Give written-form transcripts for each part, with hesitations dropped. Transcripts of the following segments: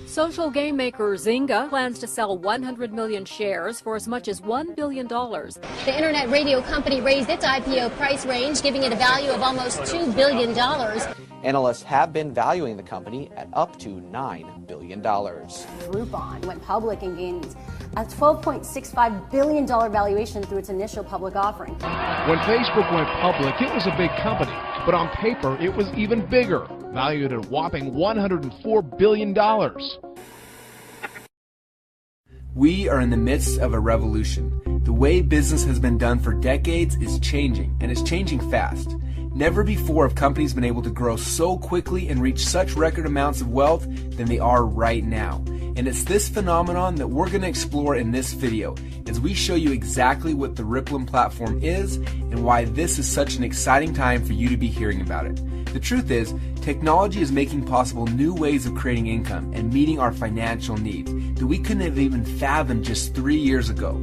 Social game maker Zynga plans to sell 100 million shares for as much as $1 billion. The internet radio company raised its IPO price range, giving it a value of almost $2 billion. Analysts have been valuing the company at up to $9 billion. Rippln went public and gained a $12.65 billion valuation through its initial public offering. When Facebook went public, it was a big company, but on paper, it was even bigger, valued at a whopping $104 billion. We are in the midst of a revolution. The way business has been done for decades is changing, and it's changing fast. Never before have companies been able to grow so quickly and reach such record amounts of wealth than they are right now. And it's this phenomenon that we're going to explore in this video as we show you exactly what the Rippln platform is and why this is such an exciting time for you to be hearing about it. The truth is, technology is making possible new ways of creating income and meeting our financial needs that we couldn't have even fathomed just 3 years ago.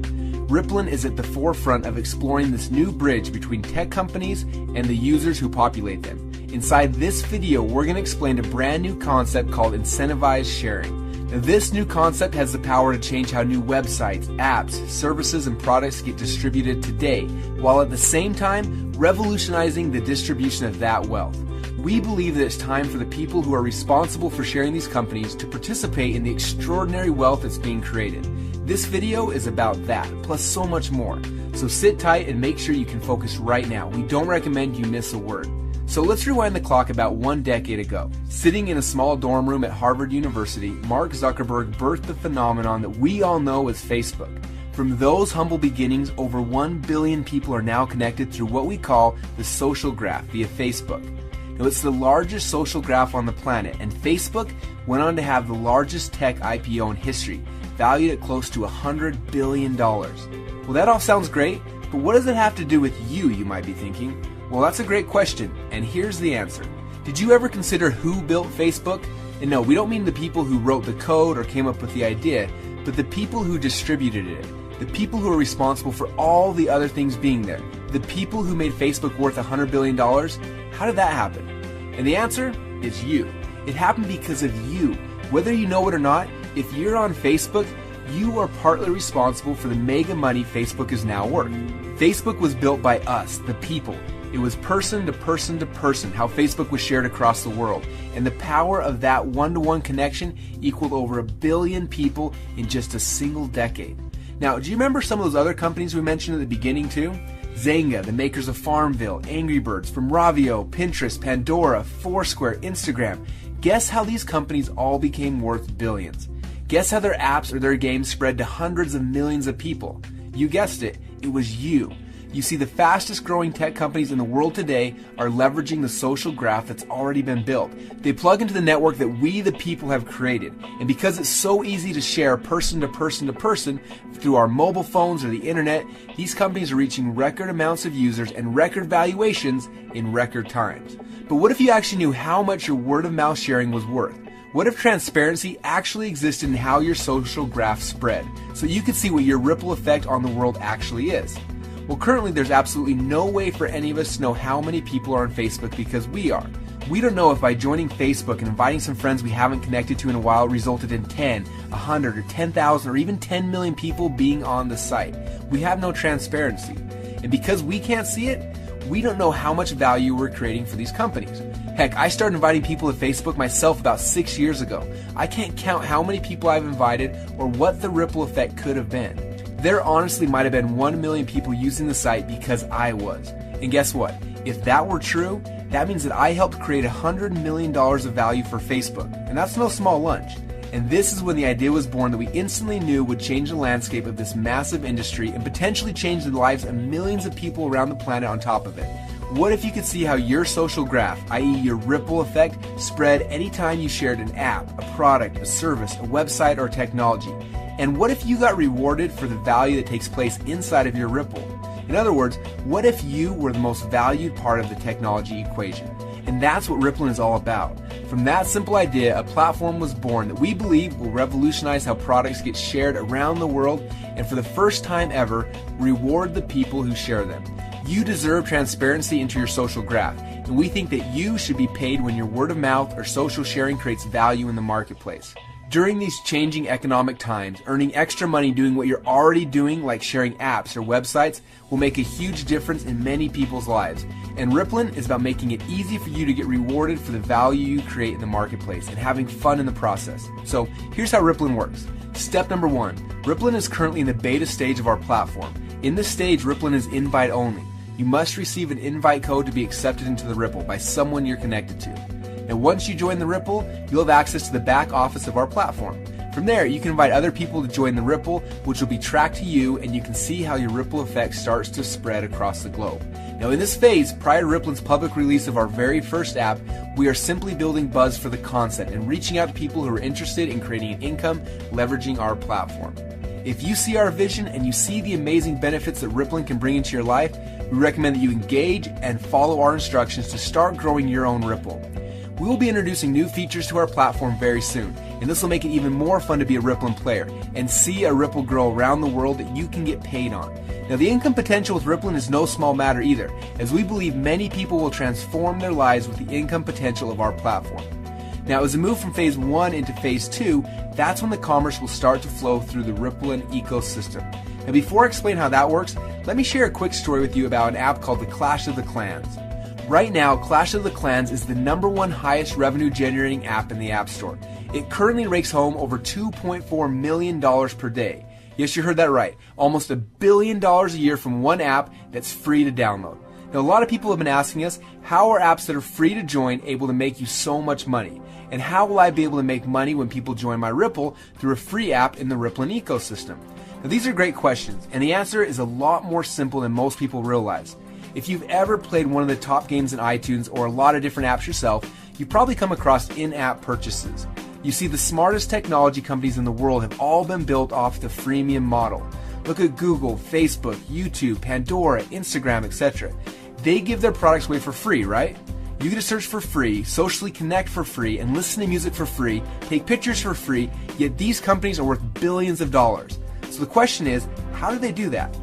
Rippln is at the forefront of exploring this new bridge between tech companies and the users who populate them. Inside this video, we're going to explain a brand new concept called incentivized sharing. Now, this new concept has the power to change how new websites, apps, services, and products get distributed today, while at the same time revolutionizing the distribution of that wealth. We believe that it's time for the people who are responsible for sharing these companies to participate in the extraordinary wealth that's being created. This video is about that, plus so much more. So sit tight and make sure you can focus right now. We don't recommend you miss a word. So let's rewind the clock about 1 decade ago. Sitting in a small dorm room at Harvard University, Mark Zuckerberg birthed the phenomenon that we all know as Facebook. From those humble beginnings, over 1 billion people are now connected through what we call the social graph via Facebook. Now, it's the largest social graph on the planet, and Facebook went on to have the largest tech IPO in history, valued at close to $100 billion. Well, that all sounds great, but what does it have to do with you might be thinking? Well, that's a great question, and here's the answer. Did you ever consider who built Facebook? And no, we don't mean the people who wrote the code or came up with the idea, but the people who distributed it, the people who are responsible for all the other things being there, the people who made Facebook worth $100 billion. How did that happen? And the answer is you. It happened because of you. Whether you know it or not, if you're on Facebook, you are partly responsible for the mega money Facebook is now worth. Facebook was built by us, the people. It was person to person to person, how Facebook was shared across the world. And the power of that one-to-one connection equaled over 1 billion people in just a single decade. Now, do you remember some of those other companies we mentioned at the beginning too? Zynga, the makers of Farmville, Angry Birds, from Ravio, Pinterest, Pandora, Foursquare, Instagram. Guess how these companies all became worth billions? Guess how their apps or their games spread to hundreds of millions of people? You guessed it, it was you. You see, the fastest growing tech companies in the world today are leveraging the social graph that's already been built. They plug into the network that we, the people, have created. And because it's so easy to share person to person to person through our mobile phones or the internet, these companies are reaching record amounts of users and record valuations in record times. But what if you actually knew how much your word of mouth sharing was worth? What if transparency actually existed in how your social graph spread, so you could see what your ripple effect on the world actually is? Well, currently there's absolutely no way for any of us to know how many people are on Facebook because we are. We don't know if by joining Facebook and inviting some friends we haven't connected to in a while resulted in 10, 100, or 10,000, or even 10 million people being on the site. We have no transparency. And because we can't see it, we don't know how much value we're creating for these companies. Heck, I started inviting people to Facebook myself about 6 years ago. I can't count how many people I've invited or what the ripple effect could have been. There honestly might have been 1 million people using the site because I was. And guess what? If that were true, that means that I helped create $100 million of value for Facebook. And that's no small lunch. And this is when the idea was born that we instantly knew would change the landscape of this massive industry and potentially change the lives of millions of people around the planet on top of it. What if you could see how your social graph, i.e. your ripple effect, spread anytime you shared an app, a product, a service, a website, or technology? And what if you got rewarded for the value that takes place inside of your ripple? In other words, what if you were the most valued part of the technology equation? And that's what Rippln is all about. From that simple idea, a platform was born that we believe will revolutionize how products get shared around the world and for the first time ever, reward the people who share them. You deserve transparency into your social graph, and we think that you should be paid when your word of mouth or social sharing creates value in the marketplace. During these changing economic times, earning extra money doing what you're already doing, like sharing apps or websites, will make a huge difference in many people's lives. And Rippln is about making it easy for you to get rewarded for the value you create in the marketplace and having fun in the process. So here's how Rippln works. Step number 1. Rippln is currently in the beta stage of our platform. In this stage, Rippln is invite only. You must receive an invite code to be accepted into the Ripple by someone you're connected to. And once you join the Ripple, you'll have access to the back office of our platform. From there, you can invite other people to join the Ripple, which will be tracked to you, and you can see how your ripple effect starts to spread across the globe. Now in this phase, prior to Rippln's public release of our very first app, we are simply building buzz for the concept and reaching out to people who are interested in creating an income leveraging our platform. If you see our vision and you see the amazing benefits that Rippln can bring into your life, we recommend that you engage and follow our instructions to start growing your own Ripple. We will be introducing new features to our platform very soon, and this will make it even more fun to be a Rippln player and see a Ripple grow around the world that you can get paid on. Now the income potential with Rippln is no small matter either, as we believe many people will transform their lives with the income potential of our platform. Now as we move from phase 1 into phase 2, that's when the commerce will start to flow through the Rippln ecosystem. Now before I explain how that works, let me share a quick story with you about an app called the Clash of the Clans. Right now, Clash of the Clans is the #1 highest revenue generating app in the App Store. It currently rakes home over $2.4 million per day. Yes, you heard that right. Almost $1 billion a year from one app that's free to download. Now, a lot of people have been asking us, how are apps that are free to join able to make you so much money? And how will I be able to make money when people join my Ripple through a free app in the Rippln ecosystem? Now, these are great questions, and the answer is a lot more simple than most people realize. If you've ever played one of the top games in iTunes or a lot of different apps yourself, you've probably come across in-app purchases. You see, the smartest technology companies in the world have all been built off the freemium model. Look at Google, Facebook, YouTube, Pandora, Instagram, etc. They give their products away for free, right? You get to search for free, socially connect for free, and listen to music for free, take pictures for free, yet these companies are worth billions of dollars. So the question is, how do they do that?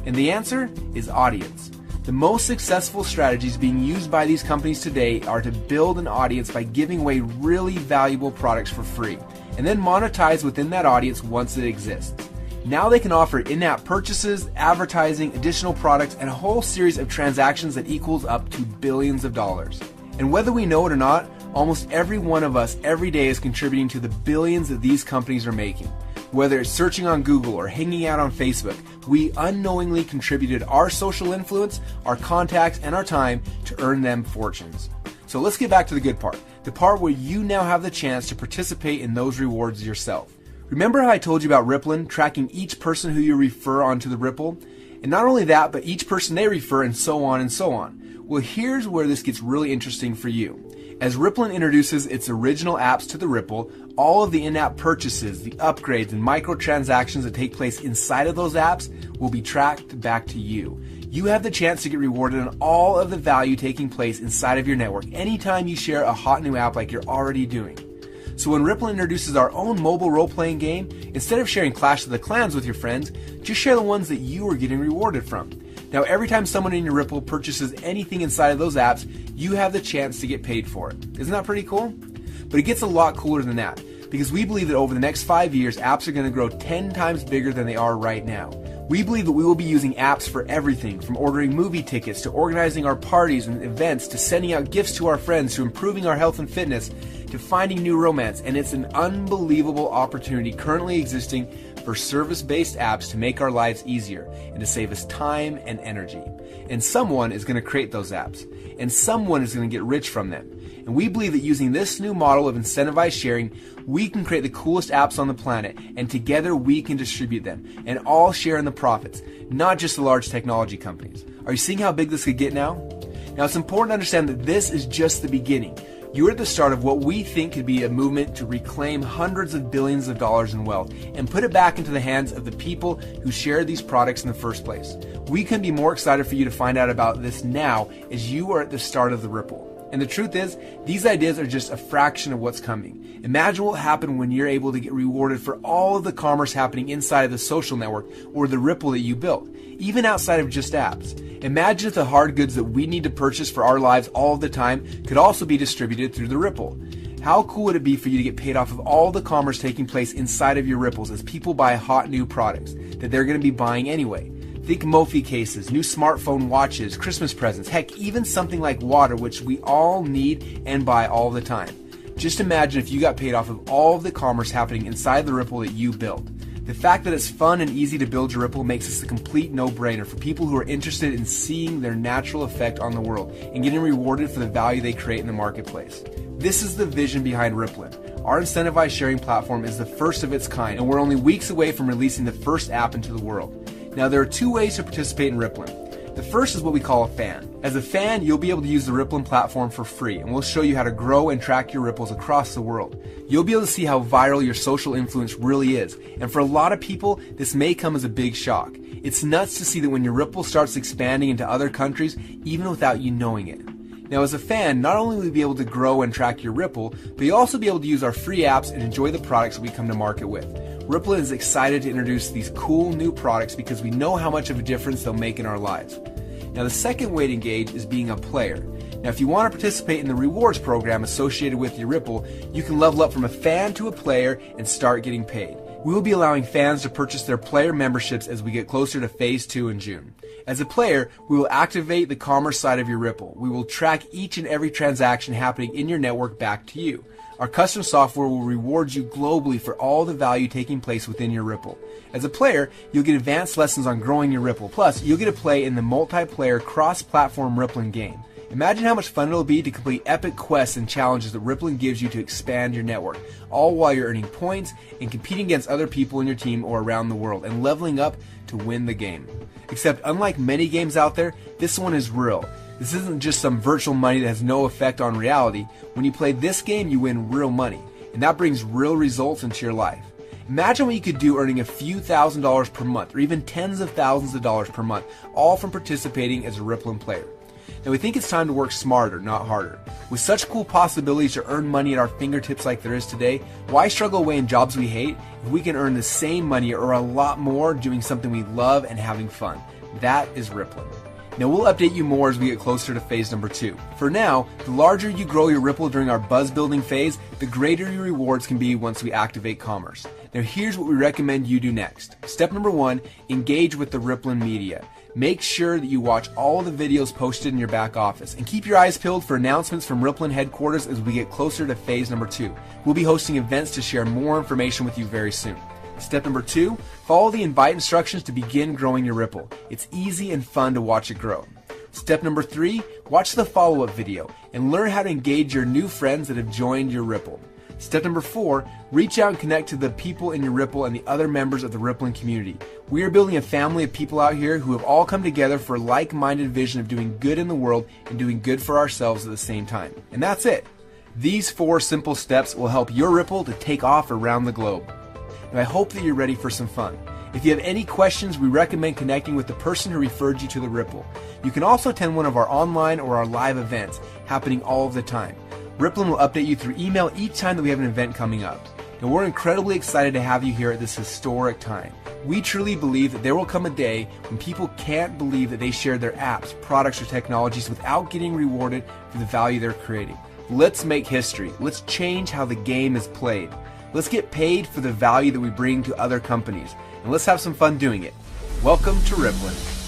And the answer is audience. The most successful strategies being used by these companies today are to build an audience by giving away really valuable products for free, and then monetize within that audience once it exists. Now they can offer in-app purchases, advertising, additional products, and a whole series of transactions that equals up to billions of dollars. And whether we know it or not, almost every one of us every day is contributing to the billions that these companies are making. Whether it's searching on Google or hanging out on Facebook, we unknowingly contributed our social influence, our contacts, and our time to earn them fortunes. So let's get back to the good part, the part where you now have the chance to participate in those rewards yourself. Remember how I told you about Rippln tracking each person who you refer onto the Ripple? And not only that, but each person they refer, and so on and so on. Well, here's where this gets really interesting for you. As Rippln introduces its original apps to the Ripple, all of the in-app purchases, the upgrades, and microtransactions that take place inside of those apps will be tracked back to you. You have the chance to get rewarded on all of the value taking place inside of your network anytime you share a hot new app like you're already doing. So when Rippln introduces our own mobile role-playing game, instead of sharing Clash of the Clans with your friends, just share the ones that you are getting rewarded from. Now, every time someone in your Ripple purchases anything inside of those apps, you have the chance to get paid for it. Isn't that pretty cool? But it gets a lot cooler than that, because we believe that over the next 5 years, apps are going to grow 10 times bigger than they are right now. We believe that we will be using apps for everything, from ordering movie tickets to organizing our parties and events to sending out gifts to our friends to improving our health and fitness to finding new romance. And it's an unbelievable opportunity currently existing for service-based apps to make our lives easier and to save us time and energy. And someone is going to create those apps, and someone is going to get rich from them. And we believe that using this new model of incentivized sharing, we can create the coolest apps on the planet, and together we can distribute them and all share in the profits, not just the large technology companies. Are you seeing how big this could get now? Now, it's important to understand that this is just the beginning. You're at the start of what we think could be a movement to reclaim hundreds of billions of dollars in wealth and put it back into the hands of the people who shared these products in the first place. We couldn't be more excited for you to find out about this now, as you are at the start of the Ripple. And the truth is, these ideas are just a fraction of what's coming. Imagine what will happen when you're able to get rewarded for all of the commerce happening inside of the social network or the Ripple that you built, even outside of just apps. Imagine if the hard goods that we need to purchase for our lives all of the time could also be distributed through the Ripple. How cool would it be for you to get paid off of all the commerce taking place inside of your Ripples as people buy hot new products that they're going to be buying anyway? Think Mophie cases, new smartphone watches, Christmas presents, heck, even something like water, which we all need and buy all the time. Just imagine if you got paid off of all of the commerce happening inside the Ripple that you built. The fact that it's fun and easy to build your Ripple makes this a complete no-brainer for people who are interested in seeing their natural effect on the world and getting rewarded for the value they create in the marketplace. This is the vision behind Rippln. Our incentivized sharing platform is the first of its kind, and we're only weeks away from releasing the first app into the world. Now, there are two ways to participate in Rippln. The first is what we call a fan. As a fan, you'll be able to use the Rippln platform for free, and we'll show you how to grow and track your Ripples across the world. You'll be able to see how viral your social influence really is, and for a lot of people, this may come as a big shock. It's nuts to see that when your Ripple starts expanding into other countries, even without you knowing it. Now, as a fan, not only will you be able to grow and track your Ripple, but you'll also be able to use our free apps and enjoy the products that we come to market with. Rippln is excited to introduce these cool new products because we know how much of a difference they'll make in our lives. Now, the second way to engage is being a player. Now, if you want to participate in the rewards program associated with your Ripple, you can level up from a fan to a player and start getting paid. We will be allowing fans to purchase their player memberships as we get closer to Phase 2 in June. As a player, we will activate the commerce side of your Ripple. We will track each and every transaction happening in your network back to you. Our custom software will reward you globally for all the value taking place within your Ripple. As a player, you'll get advanced lessons on growing your Ripple. Plus, you'll get to play in the multiplayer cross-platform Rippln game. Imagine how much fun it'll be to complete epic quests and challenges that Rippln gives you to expand your network, all while you're earning points and competing against other people in your team or around the world and leveling up to win the game. Except unlike many games out there, this one is real. This isn't just some virtual money that has no effect on reality. When you play this game, you win real money, and that brings real results into your life. Imagine what you could do earning a few $1,000s per month, or even tens of thousands of dollars per month, all from participating as a Rippln player. Now, we think it's time to work smarter, not harder. With such cool possibilities to earn money at our fingertips like there is today, why struggle away in jobs we hate if we can earn the same money or a lot more doing something we love and having fun? That is Rippln. Now, we'll update you more as we get closer to phase number 2. For now, the larger you grow your Ripple during our buzz building phase, the greater your rewards can be once we activate commerce. Now, here's what we recommend you do next. Step number 1, engage with the Rippln media. Make sure that you watch all the videos posted in your back office and keep your eyes peeled for announcements from Rippln headquarters as we get closer to phase number 2. We'll be hosting events to share more information with you very soon. Step number 2, follow the invite instructions to begin growing your Ripple. It's easy and fun to watch it grow. Step number 3, watch the follow-up video and learn how to engage your new friends that have joined your Ripple. Step number 4, reach out and connect to the people in your Ripple and the other members of the Rippln community. We are building a family of people out here who have all come together for a like-minded vision of doing good in the world and doing good for ourselves at the same time. And that's it. These 4 simple steps will help your Ripple to take off around the globe. And I hope that you're ready for some fun. If you have any questions, we recommend connecting with the person who referred you to the Ripple. You can also attend one of our online or our live events happening all of the time. Rippln will update you through email each time that we have an event coming up. And we're incredibly excited to have you here at this historic time. We truly believe that there will come a day when people can't believe that they shared their apps, products, or technologies without getting rewarded for the value they're creating. Let's make history. Let's change how the game is played. Let's get paid for the value that we bring to other companies, and let's have some fun doing it. Welcome to Rippln.